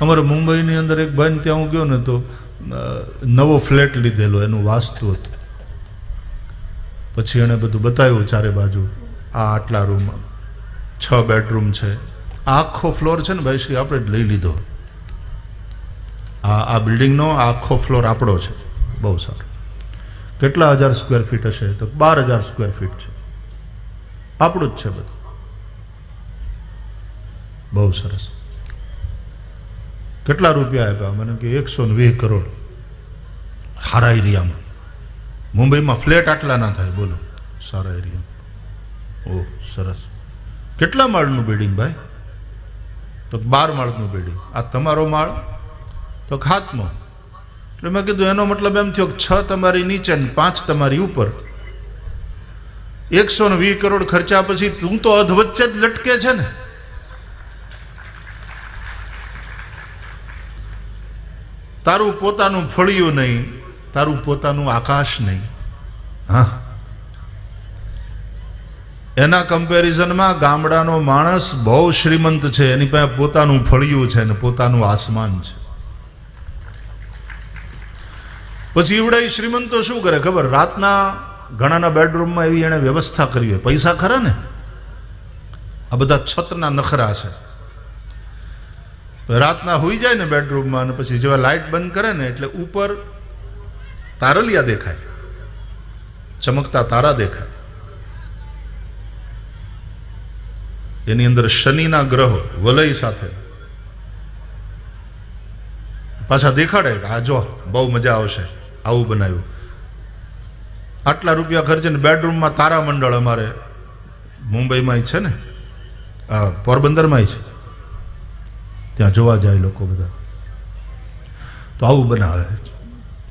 અમારે મુંબઈની અંદર એક ભાઈ ત્યાં હું ગયો ને તો નવો ફ્લેટ લીધેલો, એનું વાસ્તુ હતું. પછી એણે બધું બતાવ્યું ચારે બાજુ, આ આટલા રૂમ, 6 બેડરૂમ છે, આખો ફ્લોર છે ને ભાઈ શ્રી આપણે જ લઈ લીધો. આ બિલ્ડિંગનો આખો ફ્લોર આપણો છે. બહુ સારું. કેટલા 1000 સ્ક્વેર ફીટ હશે? તો 12000 સ્ક્વેર ફીટ છે, આપણું જ છે બધું. બહુ સરસ. કેટલા રૂપિયા આપ્યા? મને કે 120 કરોડ. સારા એરિયામાં. મુંબઈમાં ફ્લેટ આટલા ના થાય, બોલો. સારા એરિયા. ઓહ સરસ. કેટલા માળનું બિલ્ડિંગ ભાઈ? તો 12 માળનું બિલ્ડિંગ. આ તમારો માળ? તો 7મો. એટલે મેં કીધું એનો મતલબ એમ થયો કે 6 તમારી નીચે ને 5 તમારી ઉપર. 120 કરોડ ખર્ચા પછી તું તો અધવચ્ચે જ લટકે છે ને. તારું પોતાનું ફળિયું નહીં, તારું પોતાનું આકાશ નહીં. હા, એના કમ્પેરિઝનમાં ગામડાનો માણસ બહુ શ્રીમંત છે, એની પાસે પોતાનું ફળિયું છે ને પોતાનું આસમાન છે. પછી એવડે શ્રીમંતો શું કરે ખબર? રાતના ઘણાના બેડરૂમમાં એવી એને વ્યવસ્થા કરી હોય, પૈસા ખરા ને, આ બધા છતના નખરા છે. રાતના હોઈ જાય ને બેડરૂમમાં, અને પછી જેવા લાઇટ બંધ કરે ને એટલે ઉપર તારલિયા દેખાય, ચમકતા તારા દેખાય. એની અંદર શનિના ગ્રહો વલય સાથે પાછા દેખાડે કે આ જો બહુ મજા આવશે, આવું બનાવ્યું. આટલા રૂપિયા ખર્ચીને બેડરૂમમાં તારામંડળ અમારે મુંબઈમાં છે ને, પોરબંદરમાં છે, ત્યાં જોવા જાય લોકો બધા. તો આવું બનાવે.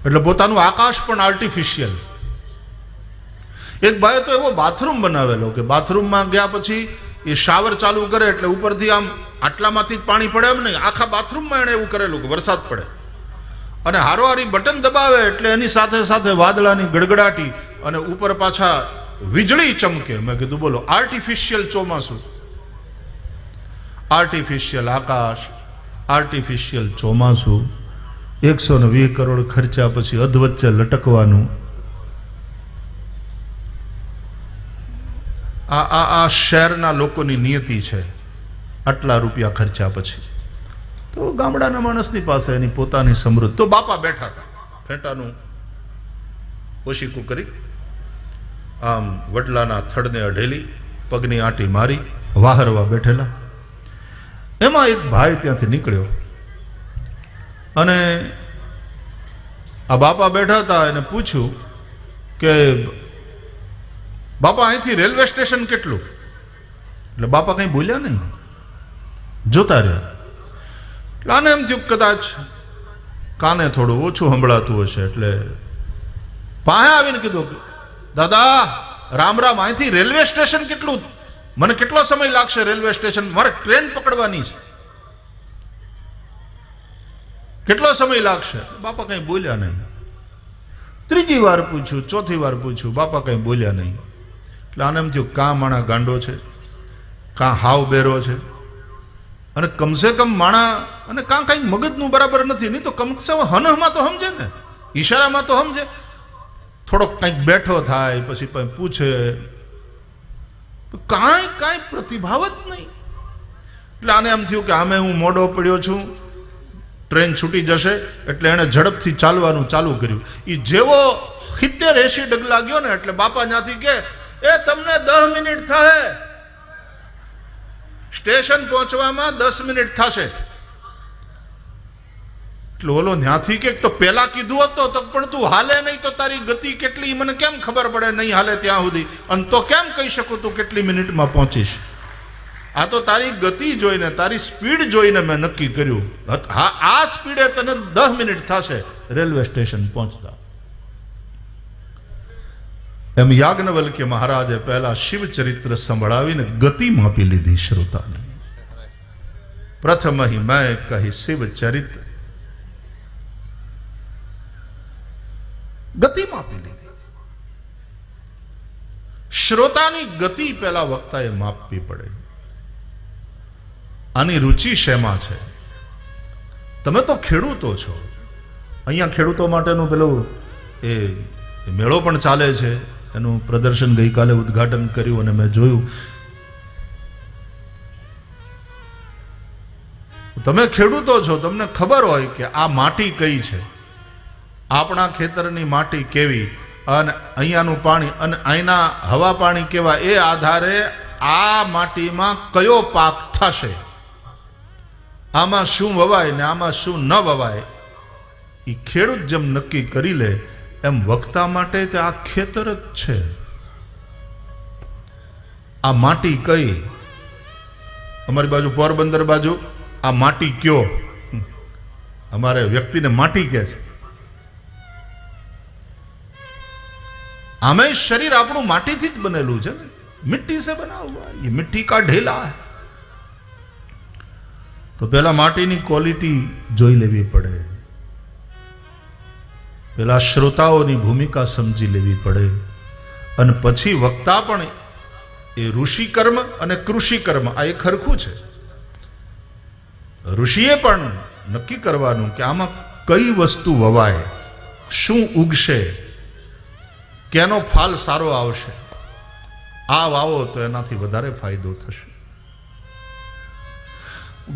એટલે પોતાનું આકાશ પણ આર્ટિફિશિયલ. એક ભાઈએ તો એવો બાથરૂમ બનાવેલો કે બાથરૂમમાં ગયા પછી એ શાવર ચાલુ કરે એટલે ઉપરથી આમ આટલામાંથી જ પાણી પડે એમ નહીં, આખા બાથરૂમમાં એણે એવું કરેલું કે વરસાદ પડે. અને હારોહારી બટન દબાવે એટલે એની સાથે સાથે વાદળાની ગડગડાટી અને ઉપર પાછા વીજળી ચમકે. મેં કીધું બોલો, આર્ટિફિશિયલ ચોમાસું, આર્ટિફિશિયલ આકાશ, આર્ટિફિશિયલ ચોમાસું. 120 કરોડ ખર્ચા પછી અધવચ્ચે લટકવાનું. આ શહેરના લોકોની નિયતિ છે. આટલા રૂપિયા ખર્ચા પછી તો ગામડાના માણસની પાસે એની પોતાની સમૃદ્ધિ. તો બાપા બેઠા હતા, ફેંટાનું ઓશીકું કરી, આમ વડલાના થડને અઢેલી, પગની આંટી મારી, વાહરવા બેઠેલા. એમાં એક ભાઈ ત્યાંથી નીકળ્યો અને આ બાપા બેઠા હતા, એને પૂછ્યું કે બાપા અહીંથી રેલવે સ્ટેશન કેટલું? એટલે બાપા કંઈ બોલ્યા નહીં, જોતા રહ્યા. એટલે આને એમ થયું કદાચ કાને થોડું ઓછું સંભળાતું હશે, એટલે પાસે આવીને કીધું, દાદા રામ રામ, અહીંથી રેલવે સ્ટેશન કેટલું? મને કેટલો સમય લાગશે રેલવે સ્ટેશન? મારે ટ્રેન પકડવાની છે, કેટલો સમય લાગશે? બાપા કંઈ બોલ્યા નહીં. ત્રીજી વાર પૂછ્યું, ચોથી વાર પૂછ્યું, બાપા કંઈ બોલ્યા નહીં. એટલે આને એમ થયું કાં માણા ગાંડો છે, કાં હાવ બેરો છે, અને કમસે કમ માણા અને કાં કંઈક મગજનું બરાબર નથી. નહીં તો કમસે કમ હનહમાં તો સમજે ને, ઈશારામાં તો સમજે. થોડોક કંઈક બેઠો થાય પછી પૂછે, કાંઈ પ્રતિભાવ જ નહીં. એટલે આને એમ થયું કે આમે હું મોડો પડ્યો છું, ટ્રેન છૂટી જશે. એટલે એણે ઝડપથી ચાલવાનું ચાલુ કર્યું. એ જેવો 70-80 ડગલા ગયો ને એટલે બાપા ત્યાંથી કે, એ તમને 10 મિનિટ થાય, સ્ટેશન પહોંચવામાં 10 મિનિટ થશે. એટલે ઓલો ત્યાંથી કે તો પેલા કીધું હતું તો, પણ તું હાલે નહીં તો તારી ગતિ કેટલી મને કેમ ખબર પડે? નહીં હાલે ત્યાં સુધી, અને તો કેમ કહી શકું તું કેટલી મિનિટમાં પહોંચીશ? આ તો તારી ગતિ જોઈને, તારી સ્પીડ જોઈને મેં નક્કી કર્યું. હા, આ સ્પીડે તને 10 મિનિટ થશે રેલવે સ્ટેશન પહોંચતા. એમ યાજ્ઞવલ્ક્ય મહારાજે પહેલા શિવચરિત્ર સંભળાવીને ગતિ માપી લીધી શ્રોતાની. પ્રથમ હિ મેં કહી શિવચરિત્ર, ગતિ માપી લીધી. શ્રોતાની ગતિ પહેલા વક્તાએ માપવી પડે. આની રુચિ શેમાં છે? તમે તો ખેડૂતો છો. અહીંયા ખેડૂતો માટેનું પેલું એ મેળો પણ ચાલે છે, એનું પ્રદર્શન ગઈકાલે ઉદ્ઘાટન કર્યું અને મેં જોયું. તમે ખેડૂતો છો, તમને ખબર હોય કે આ માટી કઈ છે, આપણા ખેતરની માટી કેવી અને અહીંયાનું પાણી અને અહીંના હવા પાણી કેવા, એ આધારે આ માટીમાં કયો પાક થશે, આમાં શું વવાય ને આમાં શું ન વવાય, એ ખેડૂત જેમ નક્કી કરી લે એમ વક્તા માટે તે આ ખેતર જ છે. આ માટી કઈ, અમારી બાજુ પોરબંદર બાજુ આ માટી કયો, અમારે વ્યક્તિને માટી કહે છે. આમે શરીર આપણું માટીથી જ બનેલું છે ને, મિટ્ટી સે બના હુઆ, ये मिट्टी का ढेला है. તો પેલા માટીની ક્વોલિટી જોઈ લેવી પડે, પેલા શ્રોતાઓની ભૂમિકા સમજી લેવી પડે, અને પછી વક્તા પણ એ ઋષિ કર્મ અને કૃષિ કર્મ આ એક હરખું છે. ઋષિએ પણ નક્કી કરવાનું કે આમાં કઈ વસ્તુ વવાય, શું ઉગશે, કેનો ફાલ સારો આવશે, આ વાવો તો એનાથી વધારે ફાયદો થશે.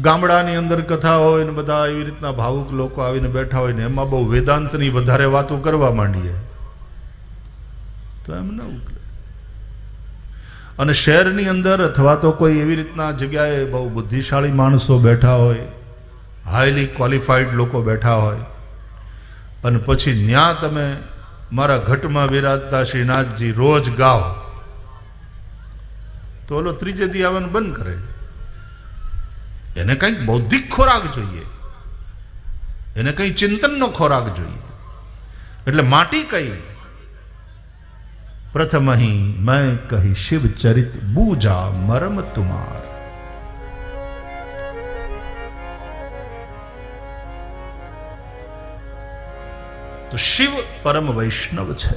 ગામડાની અંદર કથા હોય ને બધા એવી રીતના ભાવુક લોકો આવીને બેઠા હોય ને એમાં બહુ વેદાંતની વધારે વાતો કરવા માંડીએ તો એમ ન ઉકલે. અને શહેરની અંદર અથવા તો કોઈ એવી રીતના જગ્યાએ બહુ બુદ્ધિશાળી માણસો બેઠા હોય, હાઈલી ક્વોલિફાઈડ લોકો બેઠા હોય, અને પછી ન્યા તમે મારા ઘટમાં વિરાજતા શ્રીનાથજી રોજ ગાઓ તો ઓલો ત્રીજે દી આવવાનું બંધ કરે. એને કંઈક બૌદ્ધિક ખોરાક જોઈએ, એને કંઈ ચિંતનનો ખોરાક જોઈએ. એટલે માટી કઈ, પ્રથમ અહીં મેં કહી શિવ ચરિત બૂજા મરમ તુમાર. તો શિવ પરમ વૈષ્ણવ છે.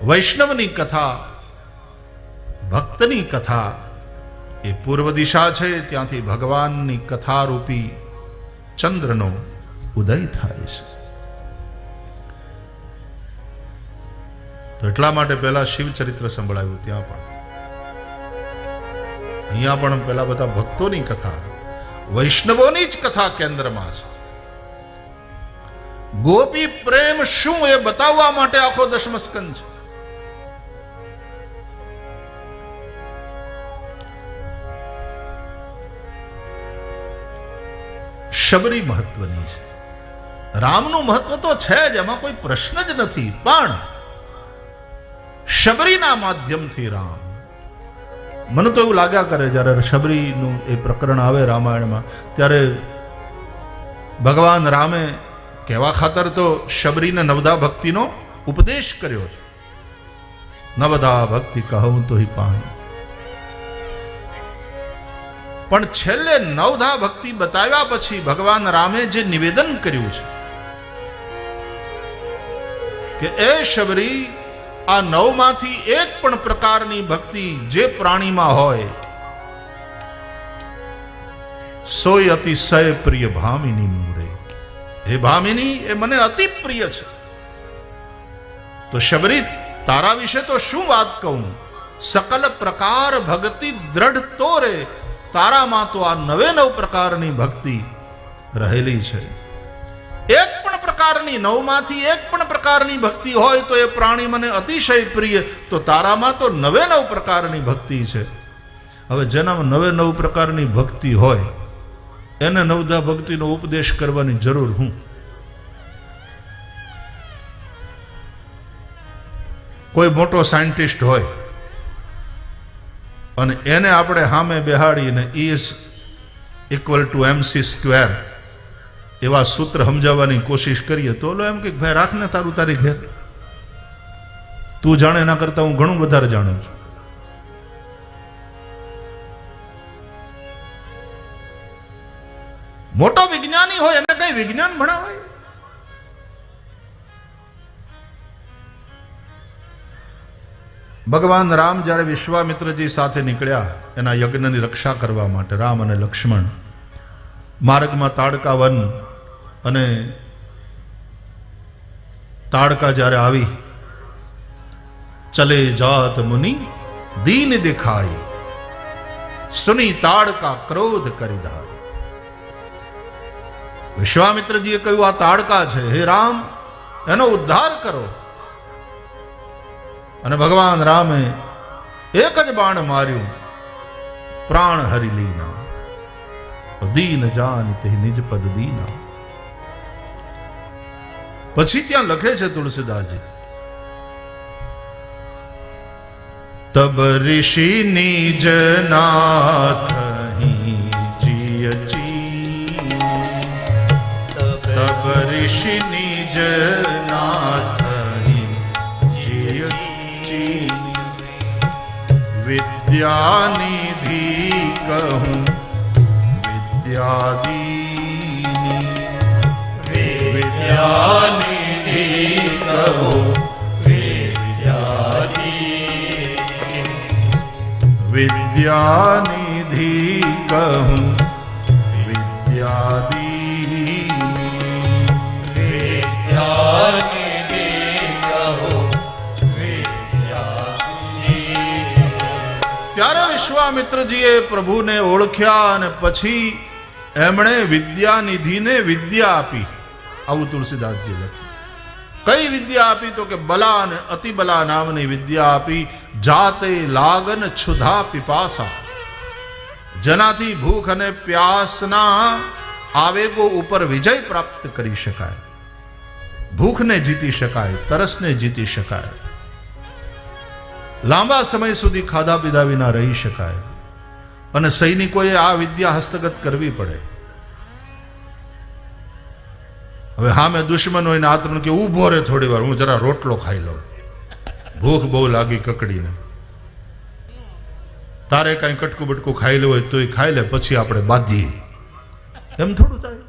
વૈષ્ણવની કથા, ભક્તની કથા એ પૂર્વ દિશા છે, ત્યાંથી ભગવાનની કથારૂપી ચંદ્રનો ઉદય થાય છે. તો એટલા માટે પહેલા શિવ ચરિત્ર સંભળાવ્યું ત્યાં પણ, અહીંયા પણ પેલા બધા ભક્તોની કથા, વૈષ્ણવોની જ કથા કેન્દ્રમાં છે. ગોપી પ્રેમ શું એ બતાવવા માટે આખો દશમ સ્કંદ છે. શબરી મહત્વની છે, રામનું મહત્વ તો છે જ, એમાં કોઈ પ્રશ્ન જ નથી, પણ શબરીના માધ્યમથી રામ, મને તો એવું લાગ્યા કરે જ્યારે શબરીનું એ પ્રકરણ આવે રામાયણમાં ત્યારે ભગવાન રામે કહેવા ખાતર તો શબરીને નવધા ભક્તિનો ઉપદેશ કર્યો છે. નવધા ભક્તિ કહું તો હી પાણી, પણ છેલ્લે નવધા ભક્તિ બતાવ્યા પછી ભગવાન રામે જે નિવેદન કર્યું છે કે એ શબરી, આ નવમાંથી એક પણ પ્રકારની ભક્તિ જે પ્રાણીમાં હોય સોય અતિશય પ્રિય ભામિની મૂરે. હે ભામિની, એ મને અતિ પ્રિય છે. તો શબરી, તારા વિશે તો શું વાત કહું, સકલ પ્રકાર ભક્તિ દ્રઢ તોરે, તારામાં તો આ નવે નવ પ્રકારની ભક્તિ રહેલી છે. એક પણ પ્રકારની, નવમાંથી એક પણ પ્રકારની ભક્તિ હોય તો એ પ્રાણી મને અતિશય પ્રિય, તો તારામાં તો નવે નવ પ્રકારની ભક્તિ છે. હવે જેનામાં નવે નવ પ્રકારની ભક્તિ હોય એને નવધા ભક્તિનો ઉપદેશ કરવાની જરૂર હું? કોઈ મોટો સાયન્ટિસ્ટ હોય અને એને આપણે સામે બેહાડીને E=mc² એવા સૂત્ર સમજાવવાની કોશિશ કરીએ તો એમ કે ભાઈ રાખને તારું તારી ઘેર, તું જાણે એના કરતા હું ઘણું વધારે જાણું છું. મોટો વિજ્ઞાની હોય એને કઈ વિજ્ઞાન ભણાવાય? ભગવાન રામ જ્યારે વિશ્વામિત્રજી સાથે નીકળ્યા એના યજ્ઞની રક્ષા કરવા માટે, રામ અને લક્ષ્મણ, માર્ગમાં તાડકા વન અને તાડકા જ્યારે આવી, ચલે જાત મુનિ દીન દેખાય, સુની તાડકા ક્રોધ કરી ધાય. વિશ્વામિત્રજીએ કહ્યું આ તાડકા છે, હે રામ એનો ઉદ્ધાર કરો. અને ભગવાન રામે એક જ બાણ માર્યું, પ્રાણ હરી લીના. દીન જાન તે નિજ પદ દીના. પછી ત્યાં લખે છે તુલસીદાસજી, તબ ઋષિ નિજ નાથ જીયચી, તબ ઋષિ નિજ નાથ જીયચી, વિદ્યાનિધિ કહું વિદ્યાદીની, વિદ્યાનિધિ કહું વિદ્યાનિધિ કહું વિદ્યાદીની, વિદ્યાનિધિ કહું વિદ્યાદીની. ત્યારે વિશ્વામિત્રજીએ પ્રભુને ઓળખ્યા અને પછી એમણે વિદ્યાનિધિને વિદ્યા આપી. આવું તુલસીદાસજી લખ્યું. કઈ વિદ્યા આપી? તો કે બલા અને અતિબલા નામની વિદ્યા આપી. જાતે લાગન ક્ષુધા પિપાસા, જેનાથી ભૂખ અને પ્યાસના આવેગો ઉપર વિજય પ્રાપ્ત કરી શકાય, ભૂખને જીતી શકાય, તરસને જીતી શકાય, લાંબા સમય સુધી ખાધા પીધા વિના રહી શકાય. અને સૈનિકોએ આ વિદ્યા હસ્તગત કરવી પડે. હવે હા મેં દુશ્મન હોય ને આત્મ કે ઊભો રહે થોડી વાર, હું જરા રોટલો ખાઈ લઉં, ભૂખ બહુ લાગી કકડીને. તારે કાંઈ કટકું બટકું ખાઈ લેવું હોય તો એ ખાઈ લે, પછી આપણે બાંધીએ. એમ થોડું થાય?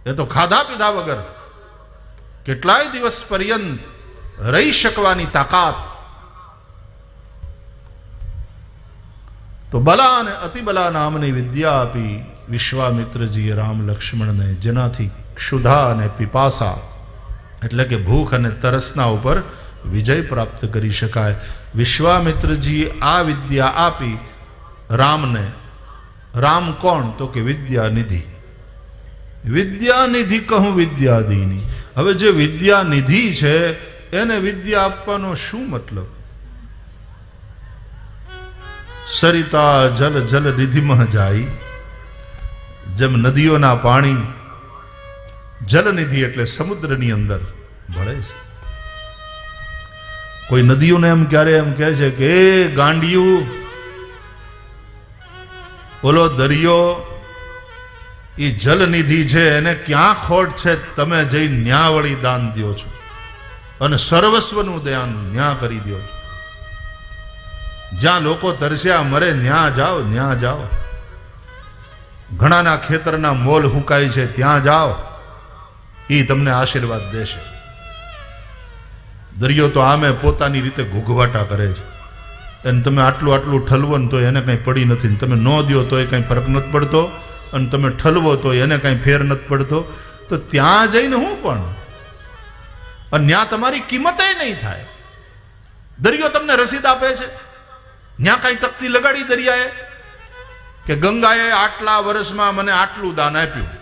એ તો ખાધા પીધા વગર કેટલાય દિવસ પર્યંત રહી શકવાની તાકાત. તો બલા અને અતિબલા નામની વિદ્યા આપી વિશ્વામિત્રજીએ રામ લક્ષ્મણને, જેનાથી ક્ષુધા અને પિપાસા એટલે કે ભૂખ અને તરસના ઉપર વિજય પ્રાપ્ત કરી શકાય. વિશ્વામિત્રજીએ આ વિદ્યા આપી રામને. રામ કોણ? તો કે વિદ્યાનિધિ. વિદ્યાનિધિ કહું વિદ્યાદીની. હવે જે વિદ્યાનિધિ છે એને વિદ્યા આપવાનો શું મતલબ? સરિતા જલ જલ નિધિમાં જાય, જેમ નદીઓના પાણી જલનિધિ એટલે સમુદ્રની અંદર ભળે છે. કોઈ નદીઓને એમ ક્યારે એમ કહે છે કે એ ગાંડિયું, ઓલો દરિયો એ જલનિધિ છે, એને ક્યાં ખોટ છે? તમે જઈ ન્યા વળી દાન દ્યો છો અને સર્વસ્વનું દાન ન્યા કરી દ્યો છો. જ્યાં લોકો તરસ્યા મરે ન્યા જાઓ, ન્યા જાઓ. ઘણાના ખેતરના મોલ હુકાય છે, ત્યાં જાઓ, એ તમને આશીર્વાદ દેશે. દરિયો તો આમે પોતાની રીતે ઘૂઘવાટા કરે છે, અને તમે આટલું આટલું ઠલવો ને તો એને કંઈ પડી નથી, તમે ન દો તો એ કંઈ ફરક નથી પડતો, અને તમે ઠલવો તો એને કંઈ ફેર નથી પડતો. તો ત્યાં જઈને હું પણ, અને ત્યાં તમારી કિંમતે નહીં થાય. દરિયો તમને રસીદ આપે છે, ત્યાં કાંઈ તકતી લગાડી દરિયાએ કે ગંગાએ આટલા વર્ષમાં મને આટલું દાન આપ્યું,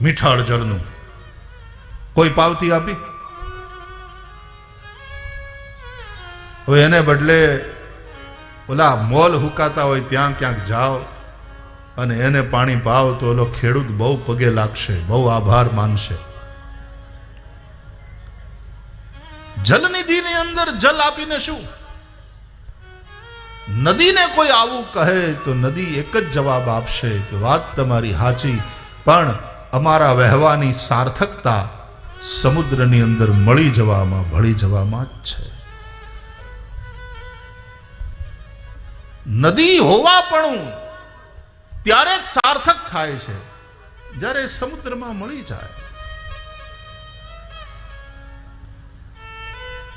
મીઠાળ જળનું? કોઈ પાવતી આપી? હવે એને બદલે ઓલા મોલ હુકાતા હોય ત્યાં ક્યાંક જાઓ અને એને પાણી પાવ તો ઓલો ખેડૂત બહુ પગે લાગશે, બહુ આભાર માનશે. જલનિધિની અંદર જલ આપીને શું? નદીને કોઈ આવું કહે તો નદી એક જ જવાબ આપશે કે વાત તમારી સાચી, પણ અમારા વહેવાની સાર્થકતા સમુદ્રની અંદર મળી જવામાં, ભળી જવામાં જ છે. નદી હોવા પણ ત્યારે જ સાર્થક થાય છે જ્યારે સમુદ્રમાં મળી જાય.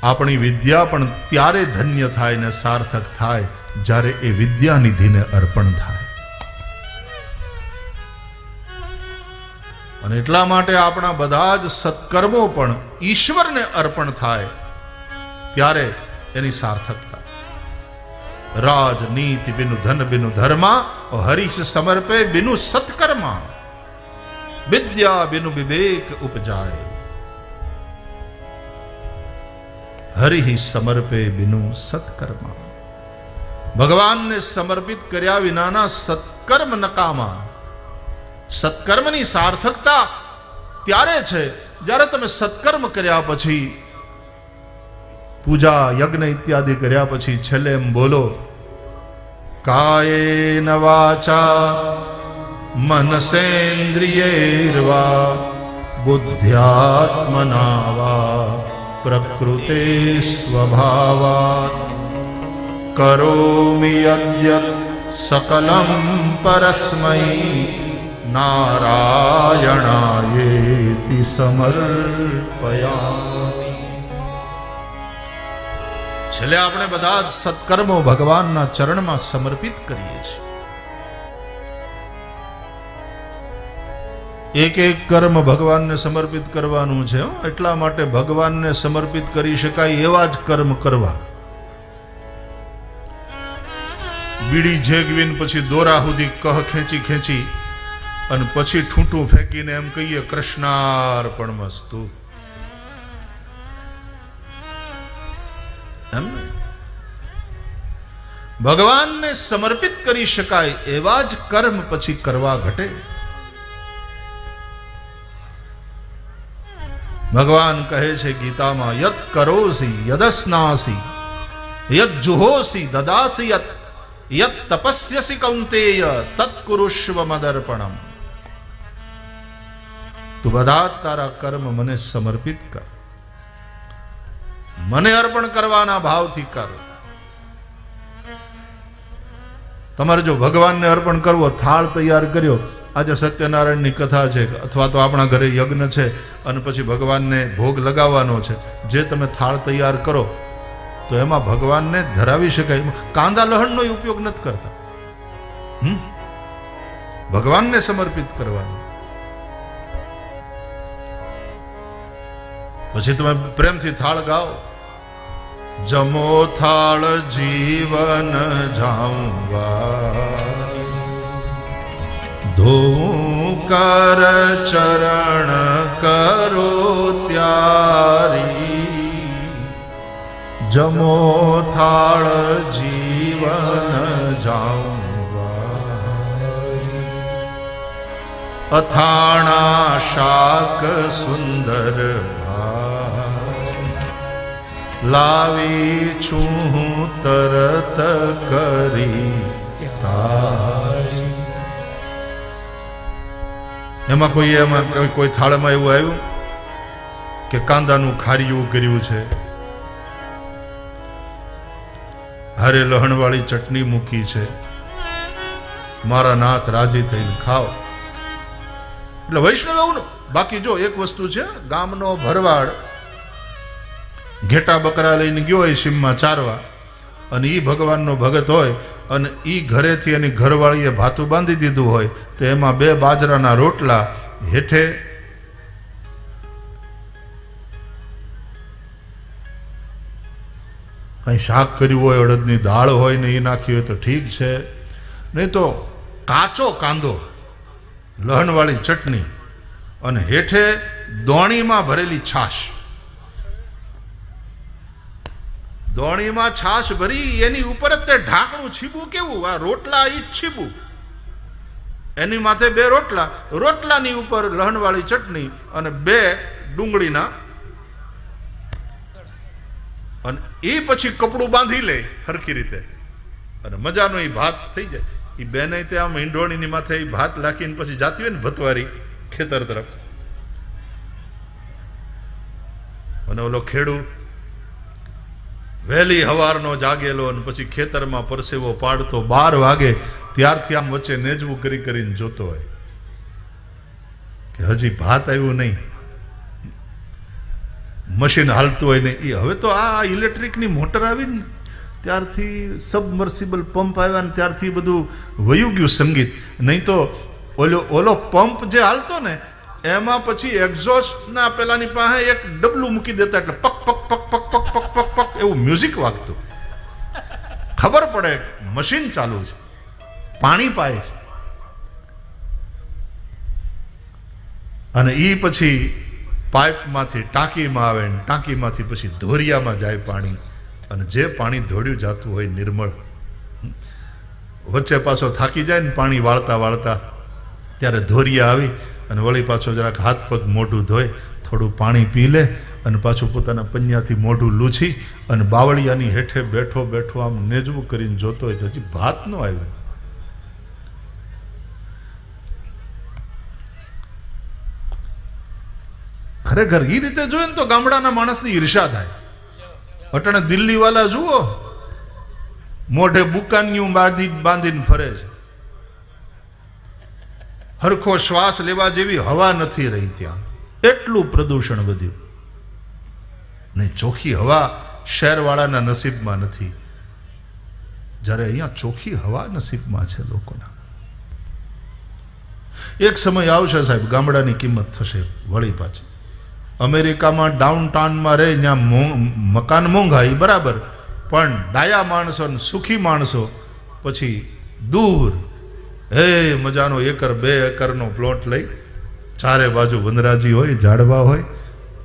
આપણી વિદ્યા પણ ત્યારે ધન્ય થાય ને સાર્થક થાય જ્યારે એ વિદ્યાનિધિને અર્પણ થાય. અને એટલા માટે આપણા બધા જ સત્કર્મો પણ ઈશ્વરને અર્પણ થાય ત્યારે એની સાર્થકતા. રાજનીતિ બિनु ધન બિनु ધર્મા, હરીશ સમર્પે બિनु સત્કર્મા, વિદ્યા બિनु વિવેક ઉપજાય. હરિ સમર્પે બિनु સત્કર્મા. ભગવાનને સમર્પિત કર્યા વિનાના સત્કર્મ નકામા. સત્કર્મની સાર્થકતા ત્યારે છે જ્યારે તમે સત્કર્મ કર્યા પછી, પૂજા યજ્ઞ ઇત્યાદિ કર્યા પછી છેલ્લે એમ બોલો, કાયેન વાચા મનસેન્દ્રિયૈર્વા બુદ્ધ્યાત્મના વા પ્રકૃતે સ્વભાવાત કરોમિ યદ્યત સકલં પરસ્મૈ નારાયણાયેતિ સમર્પયામિ. છેલ્લે આપણે બધા જ સત્કર્મો ભગવાનના ચરણમાં સમર્પિત કરીએ છીએ. એક એક કર્મ ભગવાનને સમર્પિત કરવાનું છે. એટલા માટે ભગવાનને સમર્પિત કરી શકાય એવા જ કર્મ કરવા. બીડી જેગવીન પછી દોરા સુધી કહ ખેંચી ખેંચી અને પછી ઠૂંઠું ફેંકીને એમ કહીએ કૃષ્ણાર્પણમસ્તુ. એમ ભગવાનને સમર્પિત કરી શકાય એવા જ કર્મ પછી કરવા ઘટે. ભગવાન કહે છે ગીતામાં, યત કરોસી યદસ્નાસી યત જુહોસી દદાસી યત તપસ્યસી કૌંતેય તત્કુરુષ્વ મદર્પણમ. તું બધા તારા કર્મ મને સમર્પિત કર, મને અર્પણ કરવાના ભાવથી કર. તમારે જો ભગવાનને અર્પણ કરવો, થાળ તૈયાર કર્યો, આજે સત્યનારાયણની કથા છે અથવા તો આપણા ઘરે યજ્ઞ છે અને પછી ભગવાનને ભોગ લગાવવાનો છે, જે તમે થાળ તૈયાર કરો તો એમાં ભગવાનને ધરાવી શકાય. કાંદા લહણનો ઉપયોગ નથી કરતા. ભગવાનને સમર્પિત કરવાનું. પછી તમે પ્રેમથી થાળ ગાઓ, જમો થાળ જીવન જાઉંવા, ધોઉં કર ચરણ કરો ત્યારી, જમો થાળ જીવન જાઉંવા, અથાણા શાક સુંદર લાવી છું તરત કરી તારી. એમાં કોઈ થાળમાં એવું આવ્યું કે કાંદાનું ખારીયું કર્યું છે, હારે લહણવાળી ચટણી મૂકી છે, મારા નાથ રાજી થઈને ખાઓ. એટલે વૈષ્ણવ એવું ને. બાકી જો એક વસ્તુ છે, ગામનો ભરવાડ ઘેટા બકરા લઈને ગયો હોય સીમમાં ચારવા, અને ઈ ભગવાનનો ભગત હોય અને ઈ ઘરેથી એની ઘરવાળીએ ભાતું બાંધી દીધું હોય તો એમાં 2 બાજરાના રોટલા, હેઠે કઈ શાક કર્યું હોય, અડદની દાળ હોય ને એ નાખી હોય તો ઠીક છે, નહીં તો કાચો કાંદો, લહણવાળી ચટણી અને હેઠે દોણીમાં ભરેલી છાશ. દોણીમાં છાશ ભરી એની ઉપર જ તે ઢાંકણું, છીબું કેવું, આ રોટલા ઈ છીબું, એની માથે 2 રોટલા, રોટલાની ઉપર લહણવાળી ચટણી અને 2 ડુંગળીના, અને એ પછી કપડું બાંધી લે હરખી રીતે અને મજાનો એ ભાત થઈ જાય. એ બેને તે આમ ઈંડોણીની માથે એ ભાત લાખીને પછી જાતી હોય ને ભતવારી ખેતર તરફ, અને ઓલો ખેડૂત વહેલી હવારનો જાગેલો અને પછી ખેતરમાં પરસેવો પાડતો 12 વાગે ત્યારથી આમ વચ્ચે નેજવું કરી કરીને જોતો હોય કે હજી ભાત આવ્યું નહીં, મશીન હાલતું હોય ને. એ હવે તો આ ઇલેક્ટ્રિકની મોટર આવીને ત્યારથી સબમર્સિબલ પંપ આવ્યા ને ત્યારથી બધું વયું ગયું સંગીત. નહીં તો ઓલો પંપ જે હાલતો ને એમાં પછી એક્ઝોસ્ટના પેલાની પાસે એક ડબલું મૂકી દેતા એટલે પક પક પક પક પક પક પક પક એવું મ્યુઝિક વાગતું. ખબર પડે મશીન ચાલુ છે, પાણી પાય છે. અને એ પછી પાઇપમાંથી ટાંકીમાં આવે ને ટાંકીમાંથી પછી ધોરિયામાં જાય પાણી. અને જે પાણી ધોળ્યું જતું હોય નિર્મળ, વચ્ચે પાછો થાકી જાય ને પાણી વાળતા વાળતા, ત્યારે ધોરિયા આવી અને વળી પાછો જરાક હાથ પગ મોઢું ધોઈ થોડું પાણી પી લે અને પાછું પોતાના પન્યાથી મોઢું લૂછી અને બાવળિયાની હેઠે બેઠો બેઠો આમ નેજવું કરીને જોતો હોય કે હજી ભાત ન આવ્યું. ખરેખર એ રીતે જોઈએ ને તો ગામડાના માણસની ઈર્ષા થાય. અટાણે દિલ્હી વાળા જુઓ, મોઢે બુકાનિયું બાંધીને ફરે છે. હરખો શ્વાસ લેવા જેવી હવા નથી રહી ત્યાં, એટલું પ્રદૂષણ વધ્યું. ને ચોખ્ખી હવા શહેરવાળાના નસીબમાં નથી, જ્યારે અહીંયા ચોખ્ખી હવા નસીબમાં છે લોકોના. એક સમય આવશે સાહેબ, ગામડાની કિંમત થશે વળી પાછી. અમેરિકામાં ડાઉનટાઉનમાં રહે ત્યાં મકાન મોંઘા એ બરાબર, પણ ડાયા માણસો ને સુખી માણસો પછી દૂર મજાનો 1 2 એકરનો પ્લોટ લઈ, ચારે બાજુ વનરાજી હોય, ઝાડવા હોય,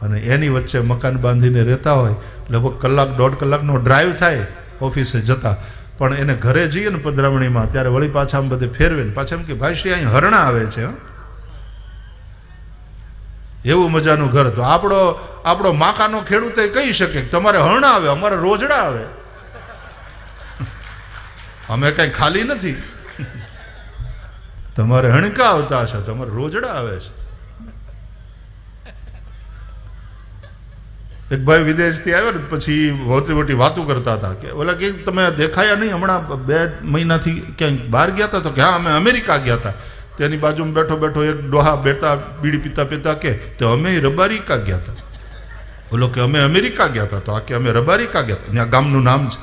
અને એની વચ્ચે મકાન બાંધીને રહેતા હોય. લગભગ કલાક 1.5 કલાકનો ડ્રાઈવ થાય ઓફિસે જતા, પણ એને ઘરે જઈએ ને પધરામણીમાં ત્યારે વળી પાછા આમ બધે ફેરવે ને પાછા એમ કે ભાઈ શ્રી અહીં હરણા આવે છે. એવું મજાનું ઘર. તો આપણો માકાનો ખેડૂત કહી શકે તમારે હરણા આવે, અમારે રોજડા આવે, અમે કઈ ખાલી નથી. તમારે હણકા આવતા હશે, તમારે રોજડા આવે છે. એક ભાઈ વિદેશથી આવ્યો ને પછી મોટી મોટી વાતો કરતા હતા કે ઓલા કે તમે દેખાયા નહીં, હમણાં 2 મહિનાથી ક્યાંક બહાર ગયા હતા? તો કે હા અમે અમેરિકા ગયા હતા. તેની બાજુમાં બેઠો બેઠો એક ડોહા બેઠા બીડી પીતા પીતા કે અમે રબારિકા ગયા હતા. બોલો કે અમે અમેરિકા ગયા હતા. તો આ કે અમે રબારિકા ગયા હતા, ત્યાં ગામનું નામ છે.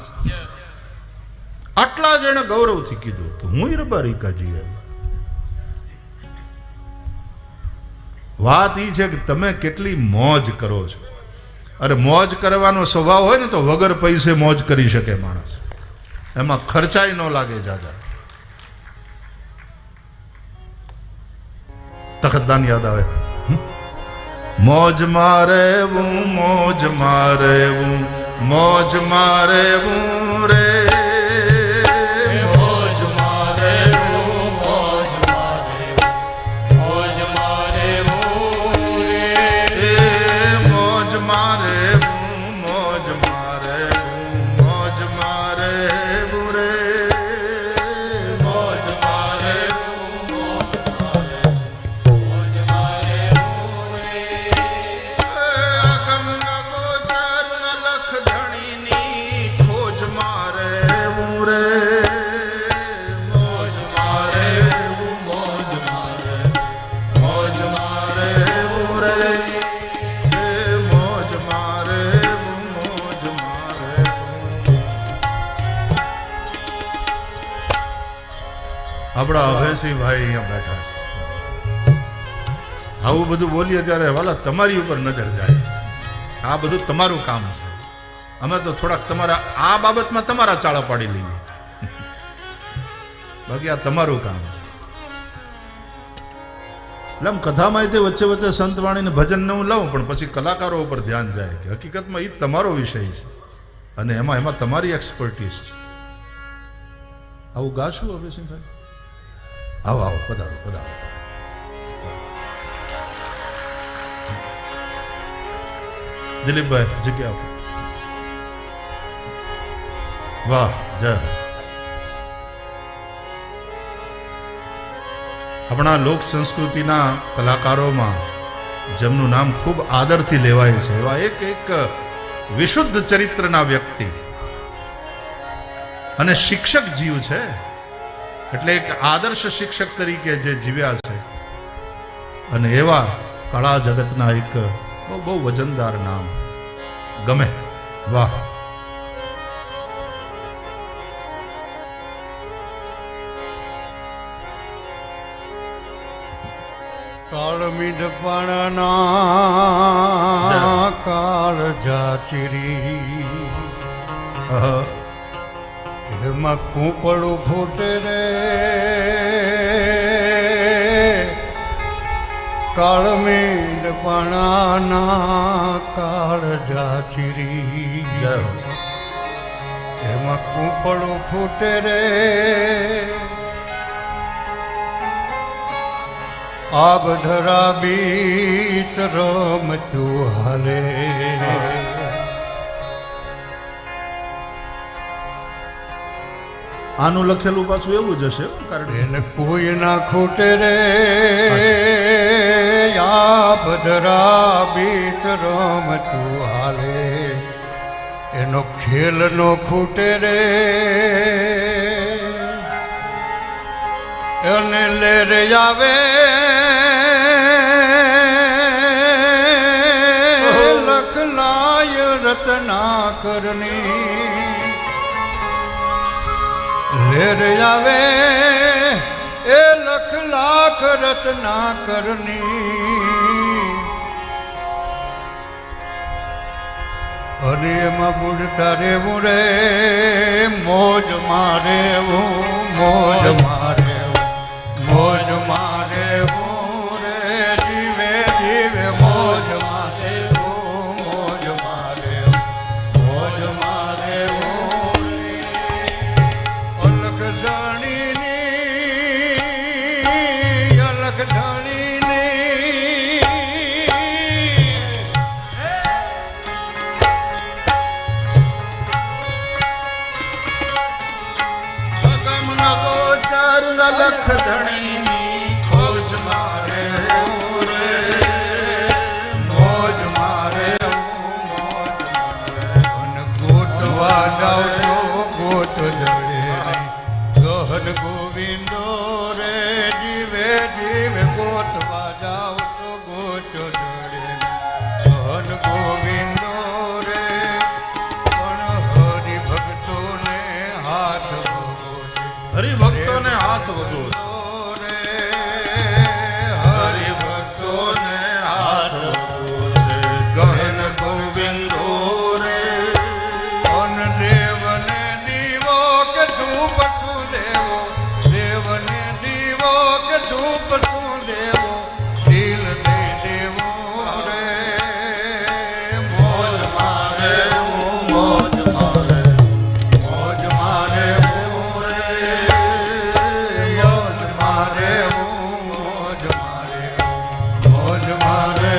આટલા જ એને ગૌરવથી કીધું કે હું રબારિકા જઈ આવ્યો. વાત એ છે કે તમે કેટલી મોજ કરો છો. અરે મોજ કરવાનો સ્વભાવ હોય ને તો વગર પૈસે મોજ કરી શકે માણસ, એમાં ખર્ચાય ન લાગે જાજા. તખતદાન યાદ આવે, મોજ મારે હું મોજ મારે હું મોજ મારે હું રે, મોજ મારે હું મોજ મારે મોજ મારે હું રે, મોજ મારે હું મોજ મારે હું મોજ મારે હું રે, મોજ મારે આપણા અભયસિંહ ભાઈ અહીંયા બેઠા છે. આવું બધું બોલીએ ત્યારે વાલા તમારી ઉપર નજર જાય. આ બધું તમારું કામ છે. અમે તો થોડાક તમારા આ બાબતમાં તમારા ચાળા પાડી લઈએ, બાકી આ તમારું કામ છે. એટલે આમ કથામાં તે વચ્ચે વચ્ચે સંતવાણીને ભજન ને હું લાવું, પણ પછી કલાકારો ઉપર ધ્યાન જાય કે હકીકતમાં એ તમારો વિષય છે અને એમાં તમારી એક્સપર્ટીસ છે. આવું ગાશું અભયસિંહ ભાઈ? આવો આવો, પધારો પધારો. દિલીપભાઈ જગ્યા આપો. વાહ જય. આપણા લોક સંસ્કૃતિના કલાકારોમાં જેમનું નામ ખૂબ આદરથી લેવાય છે એવા એક વિશુદ્ધ ચરિત્રના વ્યક્તિ અને શિક્ષક જીવ છે. એટલે એક આદર્શ શિક્ષક તરીકે જે જીવ્યા છે અને એવા કળા જગતના એક બહુ વજનદાર નામ. ગમે. વાહ. કાળમીડ પણના કાળ જાચરી એમાં કૂપળું ફૂટે રે કાળમીડ પણના કાળ જાચરી એમાં કૂપળું ફૂટે રે આબધરા બીચ રમતું હાલે આનું લખેલું પાછું એવું જ હશે કારણ એને કોઈ ના ખૂટે રે આબધરા બીચ રમતું હાલે એનો ખેલ નો ખૂટે રે એને લેર આવે લખલાય રત્ના કરની લેર આવે એ લખ લાખ રત્ના કરની અને એમાં બુડતા રેવું રે મોજ મારે મોજ મારે મોજ મારે રે જીવે જીવે મોજ મારે મોજ મારે મોજ મારે અલગ ધણીની અલગ ધણીની ગમના ગોચર લખ ધણીની ખોજ મારે રે મોજ મારે મોજ મારે અને ગોતવા જાવ તો ગોત જડે નહીં ગહન ગોવિંદો રે જીવે જીવે ગોતવા જાવ તો ગોત જડે નહીં ગહન ગોવિંદો રે પણ હરિભક્તોને હાથ ભગવો છે હરિભક્તોને હાથ વધુ હરિભક્તોને હાથ ગહન ગોવિંદો રે અન દેવને દીવો કે ધૂપ શું દેવો દેવને દીવો કે ધૂપ શું દેવો દિલ દે દેવો રે મોજ મારે મોજ મારે મોજ મારે મોજ મારે મોજ મારે મોજ મારે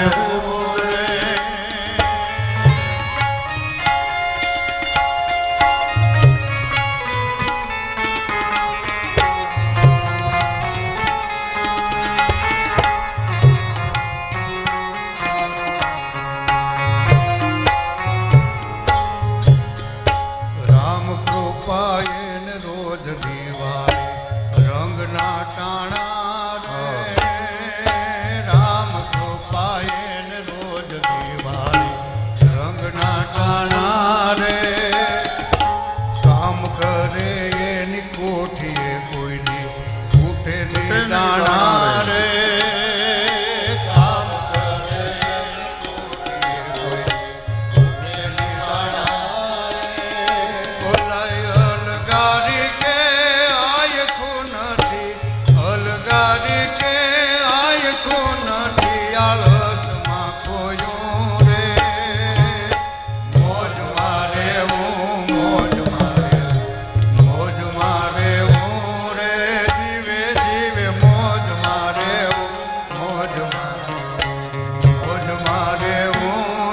રામ કૃપાએ ને રોજ દિવાળી રંગના ટાણા રે રામ કૃપાએ ને રોજ દિવાળી રંગના ટાણા રે કામ કરે એની કોઠીએ કોઈની ઉઠે ને દાણા રે કામ કરે એની કોઠીએ કોઈની ઉઠે ને દાણા બોલાય અલગારી કે આય ખૂનથી અલગારી કે આય ખૂનથી આળસમાં ખોયો રે મોજ મારે મોજ મારે મોજ મારે રે જીવે જીવે મોજ મારે મોજ મારે મોજ મારે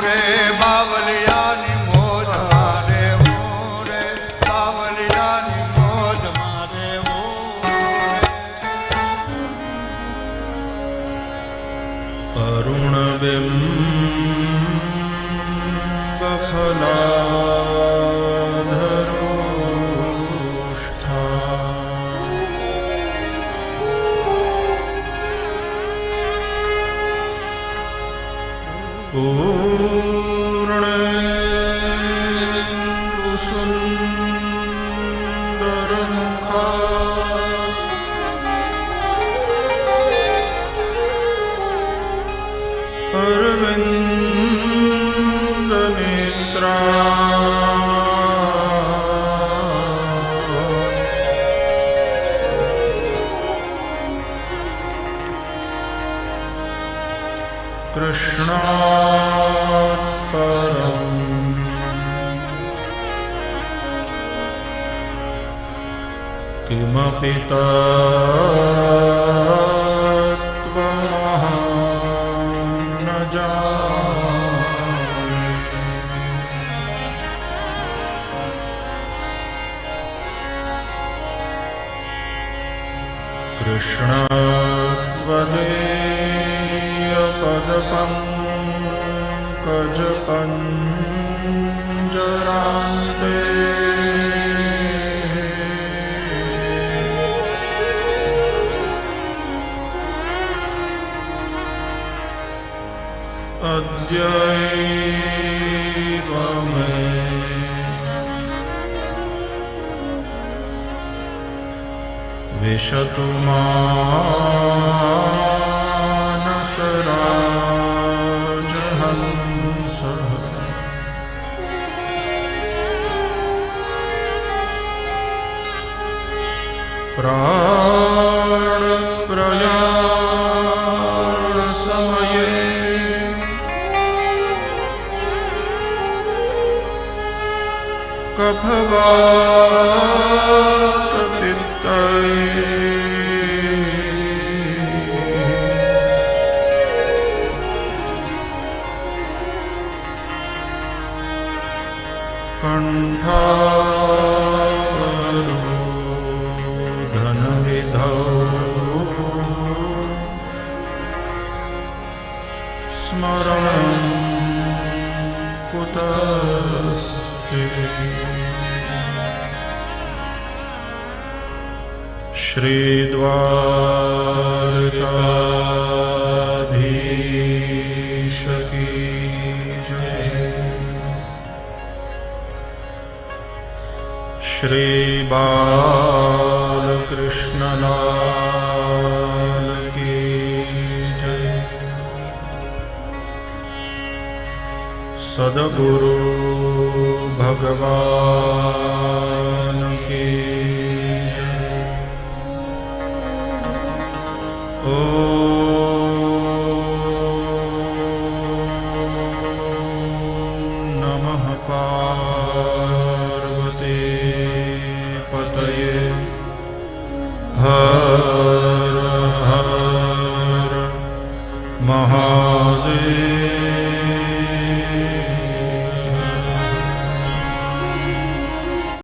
રે બાવલિયાની મોજ મારે રે બાવલિયાની મોજ મારે અરુણ બિંબ પૂર્ણેન્દુ સુંદરમુખા कृष्णात् परम् किमपि तत्त्वमहं न जाने। कृष्णत्वदीयपदपङ्कजपञ्जरान्ते अद्यैव मे विशतु मानसराजहंसः प्राणप्रयाणसमये कफवातपित्तैः कण्ठावरोधनविधौ स्मरणं कुतस्ते। श्रीद्वारकाधीश की जय। श्री बालकृष्णलाल की जय। सद्गुरु भगवान की जय। ॐ नमः पार्वती पतये। हर हर महादेव।